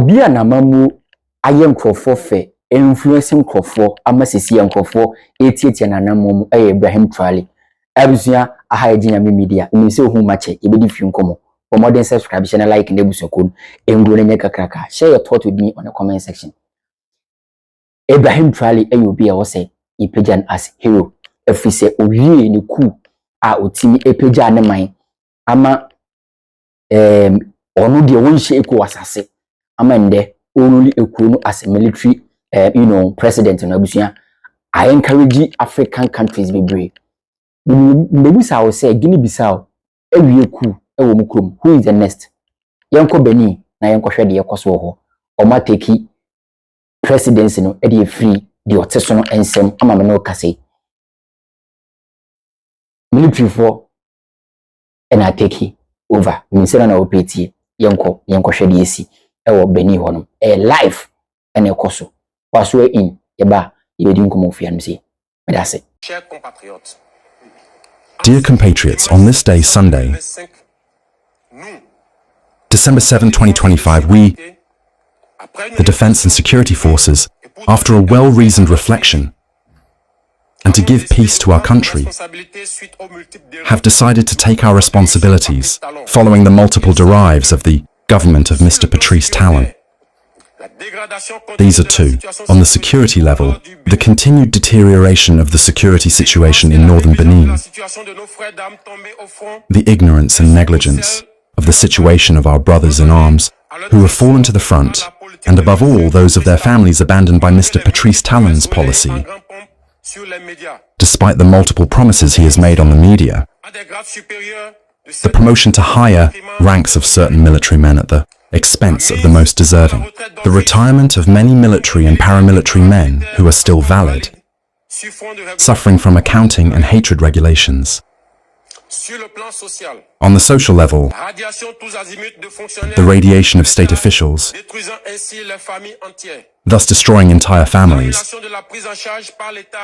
Obia na mamu aye nkrofo fe influencing nkrofo ama sisi nkrofo etietie na namum Ibrahim Traoré abusua aha ejinya media nse ohu mache ebedi fi nkomo for more than subscribe channel like na busukun engro na nyakakraka share your thought with me on the comment section. Ibrahim Traoré obi a wo say ipejan as hero efise owie ni Coup a otimi epeja ne man ama onu de wonhye eko asase ama nde only ekuno as a military president na abusua. I encourage African countries be brave. Maybe I will say Guinea Bissau ewie Coup ewo mukrom. Who is the next? Yanko Benin na yanko hwede yekoso ho. Oma take presidency no e dey free the oteso no ensem ama me no kase. Military for and I take over. Minsena na opeti yanko hwede yesi ewo Benin ho no. Life and ekoso. Paswe in yeba yedi nkomo fian msi. That's it. Chers compatriotes. Dear compatriots, on this day, Sunday, December 7, 2025, we, the Defense and Security Forces, after a well-reasoned reflection, and to give peace to our country, have decided to take our responsibilities following the multiple derives of the government of Mr. Patrice Talon. These are two. On the security level, the continued deterioration of the security situation in northern Benin, the ignorance and negligence of the situation of our brothers in arms who have fallen to the front, and above all, those of their families abandoned by Mr. Patrice Talon's policy, despite the multiple promises he has made on the media, the promotion to higher ranks of certain military men at the expense of the most deserving, the retirement of many military and paramilitary men who are still valid, suffering from accounting and hatred regulations. On the social level, the radiation of state officials, thus destroying entire families,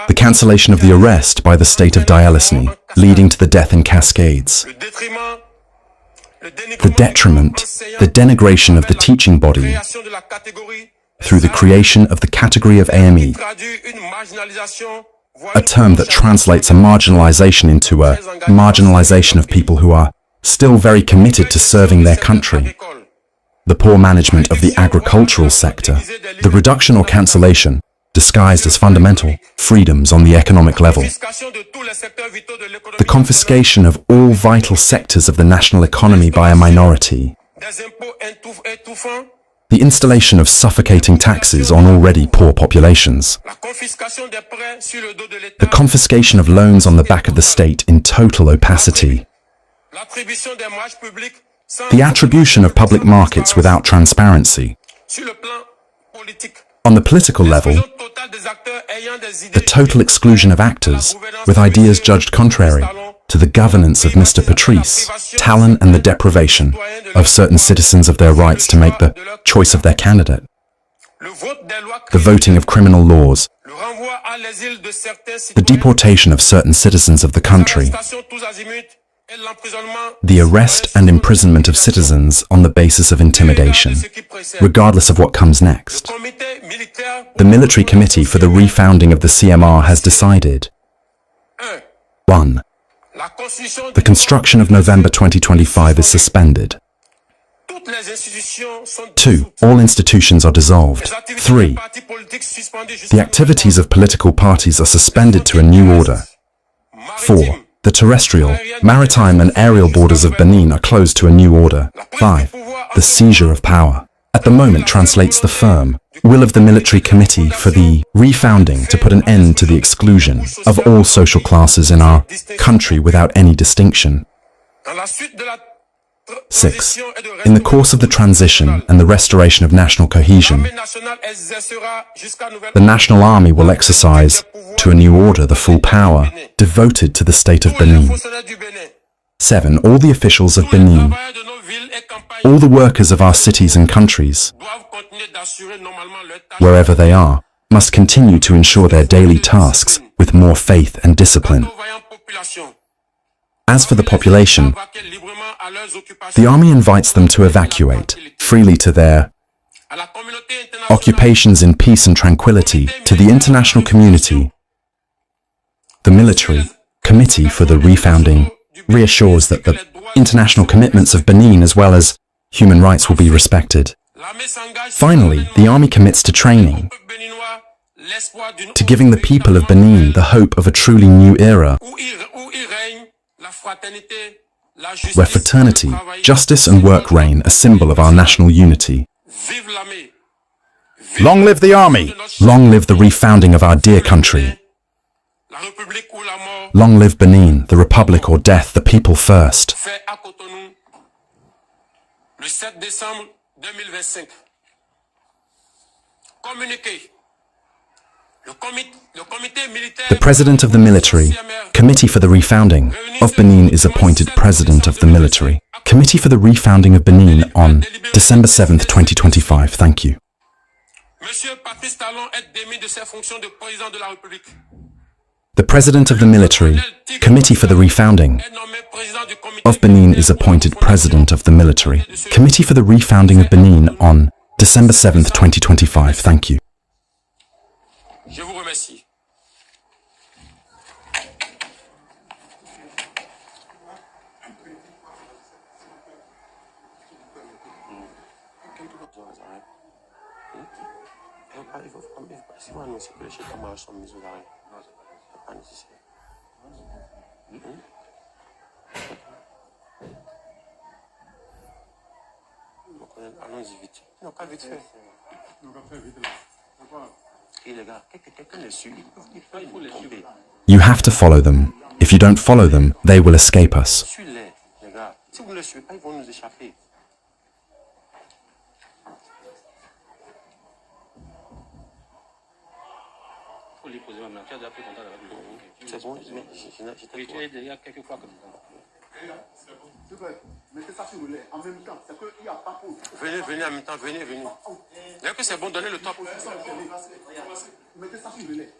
the cancellation of the arrest by the state of dialysny, leading to the death in cascades, the detriment, the denigration of the teaching body through the creation of the category of AME, a term that translates a marginalization into a marginalization of people who are still very committed to serving their country, the poor management of the agricultural sector, the reduction or cancellation, disguised as fundamental, freedoms on the economic level, the confiscation of all vital sectors of the national economy by a minority, the installation of suffocating taxes on already poor populations, the confiscation of loans on the back of the state in total opacity, the attribution of public markets without transparency. On the political level, the total exclusion of actors with ideas judged contrary to the governance of Mr. Patrice Talon and the deprivation of certain citizens of their rights to make the choice of their candidate, the voting of criminal laws, the deportation of certain citizens of the country, the arrest and imprisonment of citizens on the basis of intimidation, regardless of what comes next. The Military Committee for the Refounding of the CMR has decided: 1. The construction of November 2025 is suspended. 2. All institutions are dissolved. 3. The activities of political parties are suspended to a new order. 4. The terrestrial, maritime and aerial borders of Benin are closed to a new order. 5. The seizure of power at the moment translates the firm will of the Military Committee for the Refounding to put an end to the exclusion of all social classes in our country without any distinction. 6. In the course of the transition and the restoration of national cohesion, the National Army will exercise, to a new order, the full power devoted to the state of Benin. 7. All the officials of Benin, all the workers of our cities and countries, wherever they are, must continue to ensure their daily tasks with more faith and discipline. As for the population, the army invites them to evacuate freely to their occupations in peace and tranquility, to the international community. The military Committee for the Refounding reassures that the international commitments of Benin as well as human rights will be respected. Finally, the army commits to training, to giving the people of Benin the hope of a truly new era, where fraternity, justice and work reign, a symbol of our national unity. Long live the army! Long live the refounding of our dear country! Long live Benin, the republic or death, the people first. Le 7 décembre 2025. Communiqué. The President of the Military Committee for the Refounding of Benin is appointed President of the Military Committee for the Refounding of Benin on December 7th, 2025. Thank you. Monsieur Patrice Talon est démis de ses fonctions de président de la République. The President of the Military Committee for the Refounding of Benin is appointed President of the Military Committee for the Refounding of Benin on December 7th, 2025. Thank you. Je vous remercie. Allons-y vite. Non, pas vite fait. Non, pas vite là. Et les gars, quelqu'un les suit. Il faut les suivre. You have to follow them. If you don't follow them, they will escape us. Suis-les, les gars. Si vous ne les suivez pas, ils vont nous échapper. Faut les poser maintenant. Tu as déjà pris contact avec nous. C'est bon, j'étais déjà quelques fois comme ça. Mettez ça sur le lait en même temps. C'est qu'il n'y a pas pour. Venez en même temps, venez. Dès que c'est bon, donnez le top. Mettez ça sur le lait.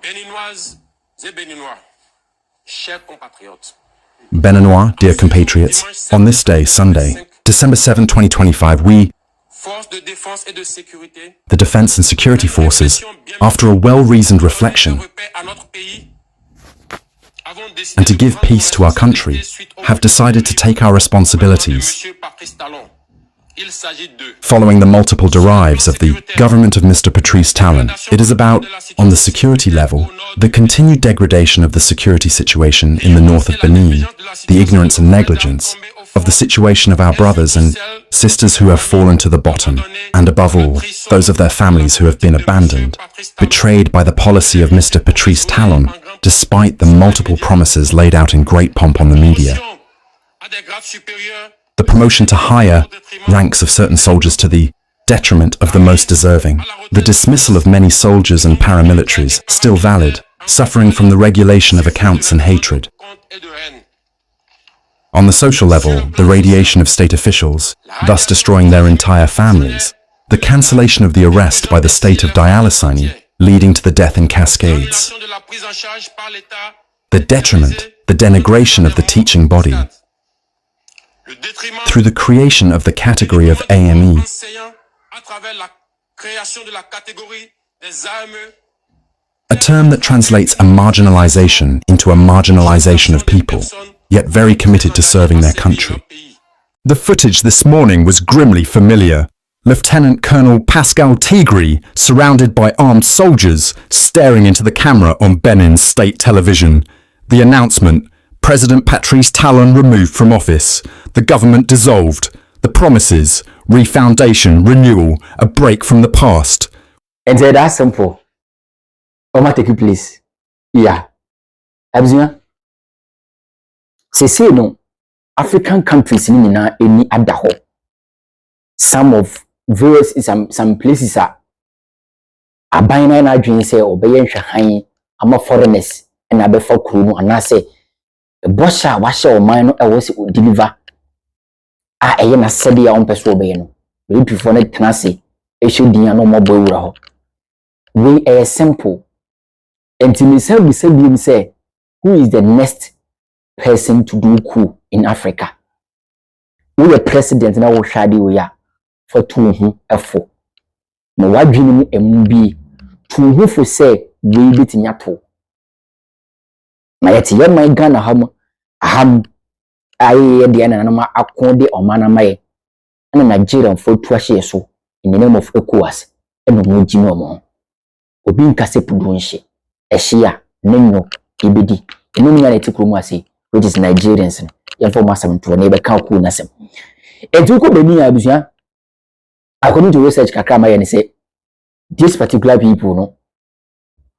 Béninoises et Béninois, chers compatriotes. Beninois, dear compatriots, on this day, Sunday, December 7, 2025, we, Forces de défense et de sécurité, the Defense and Security Forces, after a well-reasoned reflection, and to give peace to our country, have decided to take our responsibilities, following the multiple derives of the government of Mr. Patrice Talon. It is about, on the security level, the continued degradation of the security situation in the north of Benin, the ignorance and negligence of the situation of our brothers and sisters who have fallen to the bottom, and above all, those of their families who have been abandoned, betrayed by the policy of Mr. Patrice Talon, despite the multiple promises laid out in great pomp on the media. The promotion to higher ranks of certain soldiers to the detriment of the most deserving. The dismissal of many soldiers and paramilitaries, still valid, suffering from the regulation of accounts and hatred. On the social level, the radiation of state officials, thus destroying their entire families. The cancellation of the arrest by the state of Dialysini, leading to the death in cascades. The detriment, the denigration of the teaching body, through the creation of the category of AME, a term that translates a marginalization into a marginalization of people, yet very committed to serving their country. The footage this morning was grimly familiar. Lieutenant Colonel Pascal Tigri, surrounded by armed soldiers, staring into the camera on Benin's state television. The announcement, President Patrice Talon removed from office, the government dissolved, the promises, refoundation, renewal, a break from the past. And that's simple. Oma take you please. Yeah. Abzina. Say no. African countries in any adaho. Some of various some places are buying an adwin say obey high. I'm a foreigners and I be for crew and I say a bosha washa or mine I was deliver. I am a sedi on person obey no. We prefer it tenacity. It should be no more boy. We are simple. And to myself, say, who is the next person to do coup in Africa? we president na wo hwade wo ya for to hu efo na wadwene mu embi to hu fo se we bitinya to na yete ye man Ghana ham aye de na na akode omana maye na Nigerian for to ahye so in the name of ECOWAS eno mo gino mo obi nkase pudunhye ehye nenyo ibedi enu nya na tikromu ase which is Nigerians ye for masam to na be ka Coup na sem etu ko Benin abusua according to research kakra ma ye ne say these particular people no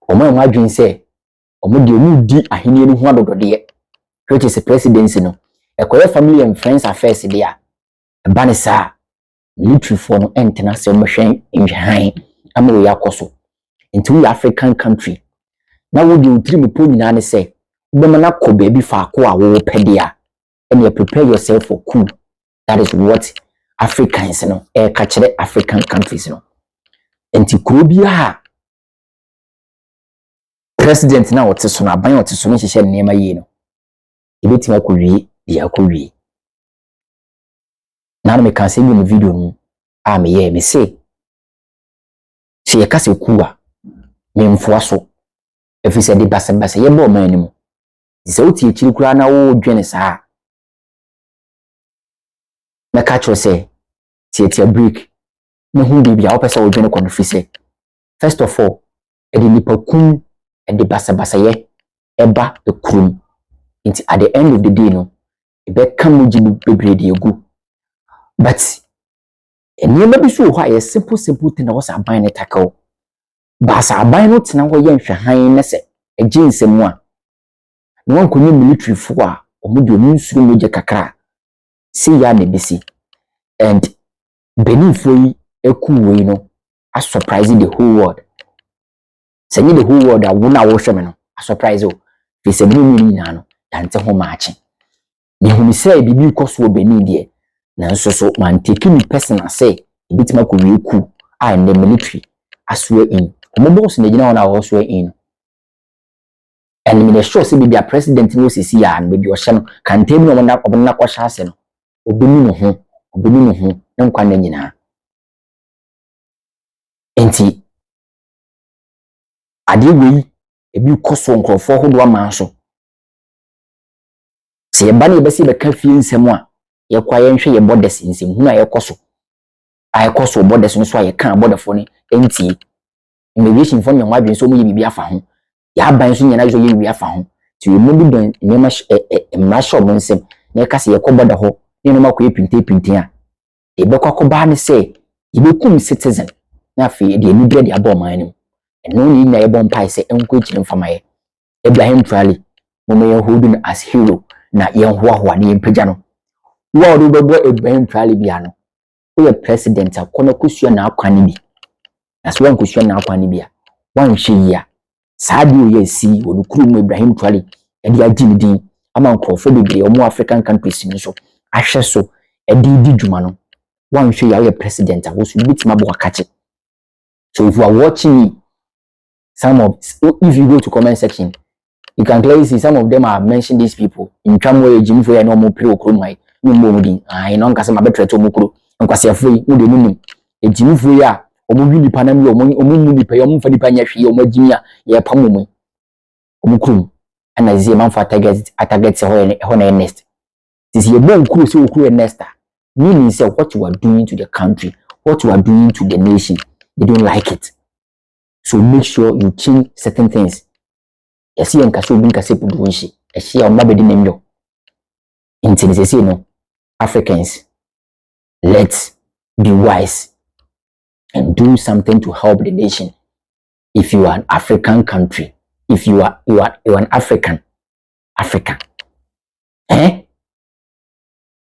omo adwin say omo de omu di ahenie ni ho adodode which is the presidency no ekoye family and friends affairs dia banisa military for no entena se omo hwen nhwan amwe yakoso into African country na wo de utrim po nyina ne say ubema na ko baby fa ko a wo pedia and you prepare yourself for coup. That is what Africans no catch the African countries no enti krobia president na wote so na ban wote so no hye nema yi no ebetima akɔwie dia akɔwie na no me kan say mu video no a me ye me say se ye kase Coup a me mfoa so efise de basabasa ye bo man nimu se wote ekiri kura na wo dwene saa na catch you say tie break na hu bibia wo pesa wo dwene kono fi say first of all edi nipa kum edi basabasa ye eba the krum into at the end of the day no e be kam jibu bebre de egu but enema bi so ho a simple thing na was aban ne tackle basa aban no tena ho ye nhwehan ne se eginsemu a no wan konye military fo a omude onu nsuru moje kakra see ya na besi and Benin for yi eku we no a surprising the whole world say the whole world a wona wo hweme no a surprise o fi se Benin ni na no yante ho maachi me hu say bibi koso Benin de na nso so man take me personal say bitima ko we Coup a in the military aswe in omo boss na gina wona wo aswe in and me sure say bibi a president no sisi ya and bibi o hye no kan tem no na ko hye ase no obeni no ho na nkwa na nyina enti ade wei ebi koso nkrofo hodo amanso se ye ba na ye besi be ka fie nsem a ye kwa ye nhwe ye borders nsem hu na ye koso borders no so a ye kan border fo ni enti immigration fo nyanwa adwen so mu ye bibia fa ho ya ban so nyana so ye bibia fa ho ti ye mu bi don nyema mrasho mo nsem na ye ka se ye ko border ho ne no makɔ epinte a e be kwakɔ ba ne se ye be kum citizen na fe de ni de aba oman nim eno ni na ye bon pai se enko ekire mfama ye Ibrahim Traoré mo me hold as hero na ye hoahoa ne mpagya no wo do bebo Ibrahim Traoré bia no wo ye president akɔna kosua na akwane bi na so wan kosua na akwane bia wan hwe yi a saa de o ye si wo kuru mo Ibrahim Traoré e de agyi din ama nkrofo bebre omo African countries ni so ahwe so di dwuma no wan hwe ya we president a wo so bitima bo akache. So if you are watching me, if you go to comment section, you can clearly see some of them are mentioning these people in terms where Jim for no more pre okromai no more I no nkasa mabetre to mukro nkwase afoi mu de nunu e Jim for ya omo wi nipa na mi omo nipa ya omo fa nipa nya hwe omo agimi a ye pamomu omo krum ana zie man for target ho na next this ye bon kru so kru next meaning say what you are doing to the country, what you are doing to the nation, they don't like it. So make sure you change certain things. Esi enkaso bi nkase puduunshi. Esi ya omabedi nemyo. Inti say no, Africans, let's be wise and do something to help the nation. If you are an African country, if you are an African,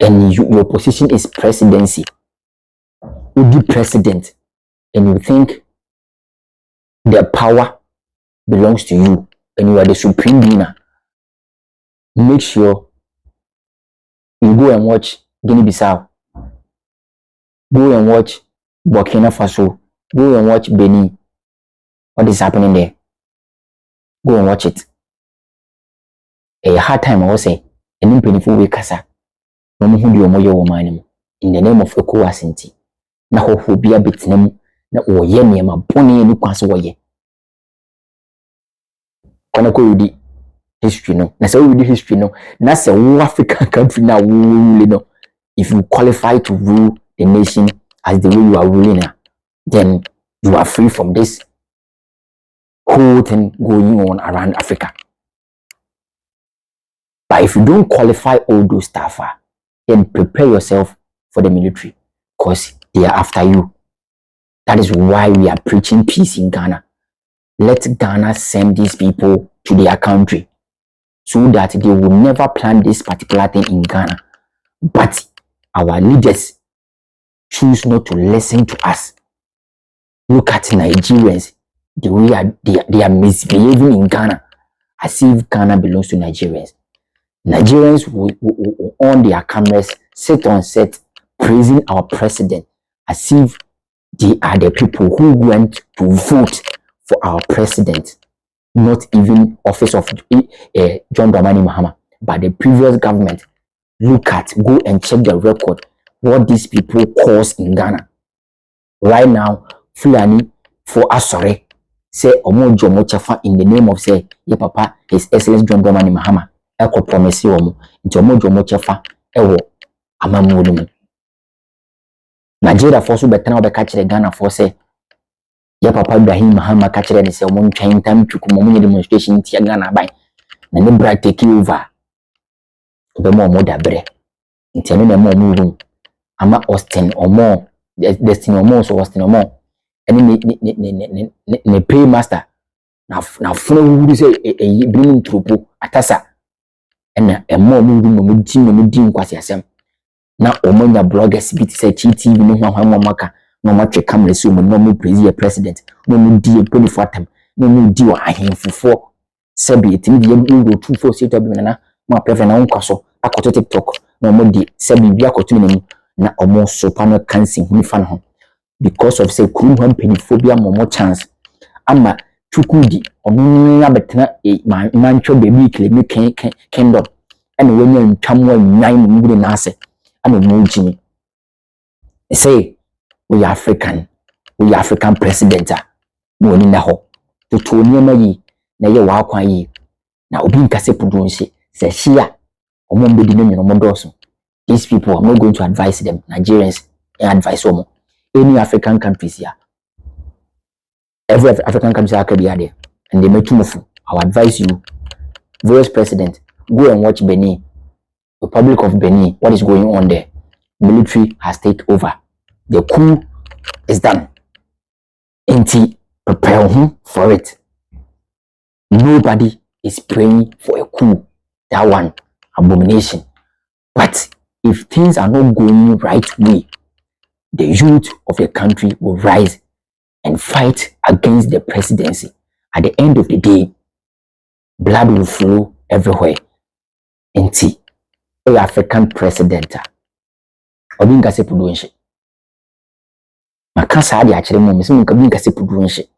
and your position is presidency, you be president, and you think the power belongs to you, and you are the supreme leader, make sure you go and watch Guinea-Bissau, go and watch Burkina Faso, go and watch Benin. What is happening there? Go and watch it. A hard time I will say, and in painful way kasa. no mo hu bi omo ye wo man mu in the name of ECOWAS nti na ho bia betinam na wo ye niema boni ni kwanse wo ye kwana ko yudi history no na say we history no na say wo African country na wo rule no if you qualify to rule the nation as the way you are ruling now, then you are free from this whole thing going on around Africa. But if you don't qualify all those stuff, then prepare yourself for the military because they are after you. That is why we are preaching peace in Ghana. Let Ghana send these people to their country so that they will never plan this particular thing in Ghana. But our leaders choose not to listen to us. Look at Nigerians, the way they are misbehaving in Ghana as if Ghana belongs to Nigerians. Nigerians will on their cameras, sit on set, praising our president as if they are the people who went to vote for our president, not even office of John Dramani Mahama, but the previous government. Look at, go and check the record, what these people cause in Ghana. Right now, Fulani for Asore, say Omo Jomo Chafa in the name of say, ye papa, His Excellency John Dramani Mahama, Eko promise Omo, Jomo Jomo Chafa, Ewo, Amamudumu. Nigeria for so better now catch the Ghana for say, ye papa Ibrahim Mahama catch the say Omo chain time to come demonstration tia Ghana by, na ne bra take over. Obemo Omo dabre, intenu na mo room, ama Austin Omo, Destiny Omo so Austin Omo. Any ne paymaster na funu wuri say e bring tropo atasa na emo mu di nkwasi asem na omonya bloggers bit say TV no hwahwa maka no matwe camera so mo no mu praise president no mu di polifatam no mu di wa ahemfufo sabi etimi di go 24 set up na ma prefer na nkwaso akoto TikTok no mo di sabi bi akoto ni na omo so panel cancer hu fa no because of say Coup phobia momo chance ama chukudi onu abetena mancho baby claim kingdom and when you ntwamwa nyan ngure na ase ama mo jimi say we are African president no ni na ho to niema yi na ye wa kwan yi na obi nkase pudu nse se hia omo mbedi no nyono modoso. These people, I'm not going to advise them. Nigerians advise them. Any African countries here, every African country are there, and they make too much. I will advise you, Vice President, go and watch Benin, Republic of Benin. What is going on there? Military has taken over. The coup is done. And prepare for it. Nobody is praying for a coup. That one abomination. But if things are not going right way, the youth of the country will rise and fight against the presidency. At the end of the day, blood will flow everywhere. Enti, the African president, Obinga se puduenche. Makasa adi achire mo, misi Obinga se puduenche.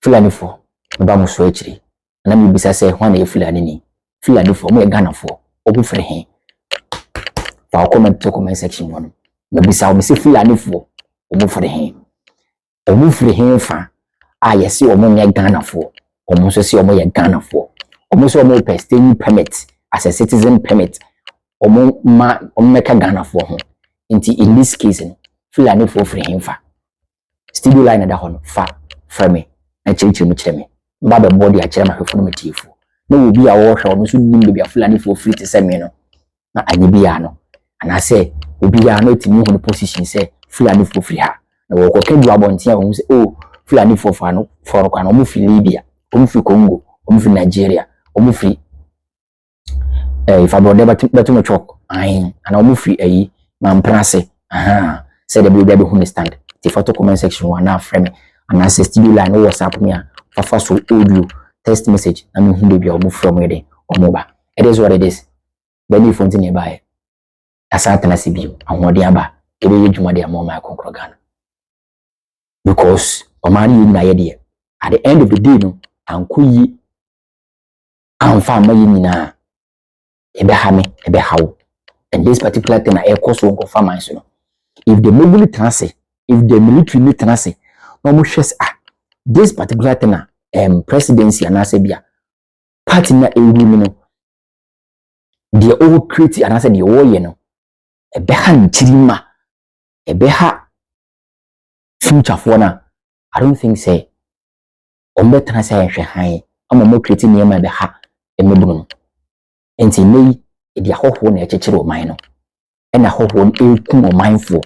Fulani fo, mba mo so achire. Na mi bisa se hwana ye Fulani ni. Fulani fo, mo ye Ghana fo, obu fere hen. Fa comment section one. Mebisa o misi Fulani fo, obu fere hen. Obu fere hen fa, yesi omo nye Ghana fo. Omo so si omo ye Ghana fo. Omo so omo pe staying permit as a citizen permit. Omo meka Ghana fo ho. Inti in this case, Fulani fo fere hen fa. Studio line da hono fa frame na chirichiri mu chireme. Mba be body a chirema hwefo no metiefo. Na obi a wo hwe omo so nim be bia Fulani fo free te same no. Na anyibi ya no. Ana say obi ya no timi ho position say Fulani fo free ha. Na wo ko du abontia ho say oh Fulani fo fa no for kwa no mo fi Libya, omo fi Congo, omo fi Nigeria, omo fi if abode betu no chok ayin ana omo fi mamprase say the baby hu ne stand the photo comment section one na frame and say studio line no WhatsApp me fa so audio text message na me hu baby omo from where dey omo ba. It is what it is. Benin fonti ne bae asante na sibio ahode aba ebe yedwuma de amoma akonkro Ghana because omani yi na ye at the end of the day no ankoyi anfa amayi nyina ebe ha me ebe hawo. And this particular thing na cost won go farm so no. If the military transit, if the military transit, no mo hwes this particular thing na presidency anase bia party na ewu mi no the all create anase the wo ye no ebe ha nchirima ebe ha future for na I don't think say ombe transit hwe han ama mo create niam ebe ha emebu no enti nei e dia hoho na echechire o man no ena hoho ekum o manfo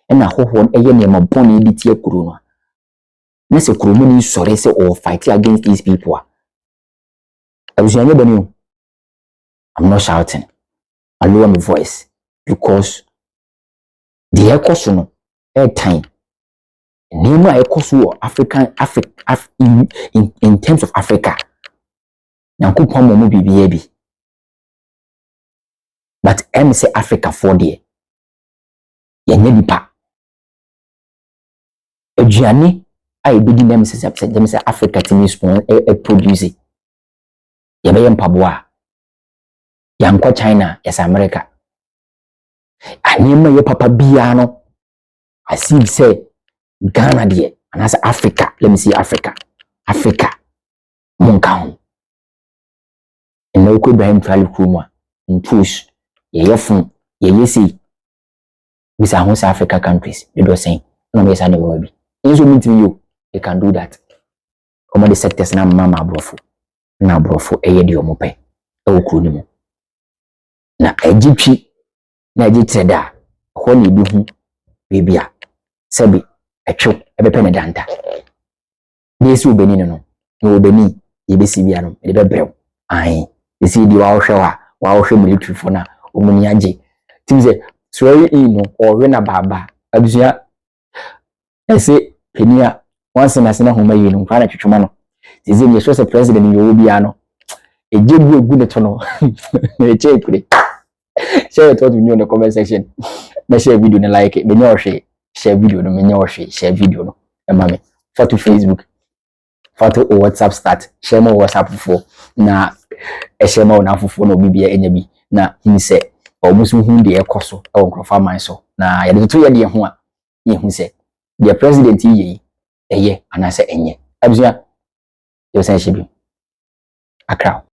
ena hoho eye niam boni di tie kuro no na se kuro mu ni sore se or fight against these people I'm not shouting. I lower my voice because the echoes no air time. Name echoes African in terms of Africa. Nyankopon mo bibi. But em say Africa for there. Yenye bipa. Aduane ai bidi dem say Africa timi spawn produce. Yebe mpaboa. Yankwa China, yes America. Anyema ye papa biya no. I see say Ghana there and as Africa. Let me see Africa. Africa. Monkaun. And no could behind trial kuma in push. Ye yefun, ye yesi. These are most Africa countries. They do saying no me say no be. Inso meet you, you can do that. Come the sectors na mama brofo. Na brofo eye di omope. E okru ni mo. Na ejitwi na ejitreda ho na ebi hu bebia sebi etwo ebepe ne danta nesi Benin no no Benin yebesi bia no e bebrew ai esi di wa hwe military for na omuni age timze so no or na baba abusia ese penia once na sena homa yi no kwa na twetwoma no tizi me so se president yo bia no ejebu egu ne to no na eche kure. Share it with me in the comment section. Let's share video and like it. Share video no share video no. Mama for to Facebook. For to WhatsApp start. Share more WhatsApp for na share more na for no bibia enyabi. Na him say almost hu de ekoso e won krofa man so. Na ya de to ye de ho a ye hu say the president yi eye anase enye. Abusua yo say shebi. Akra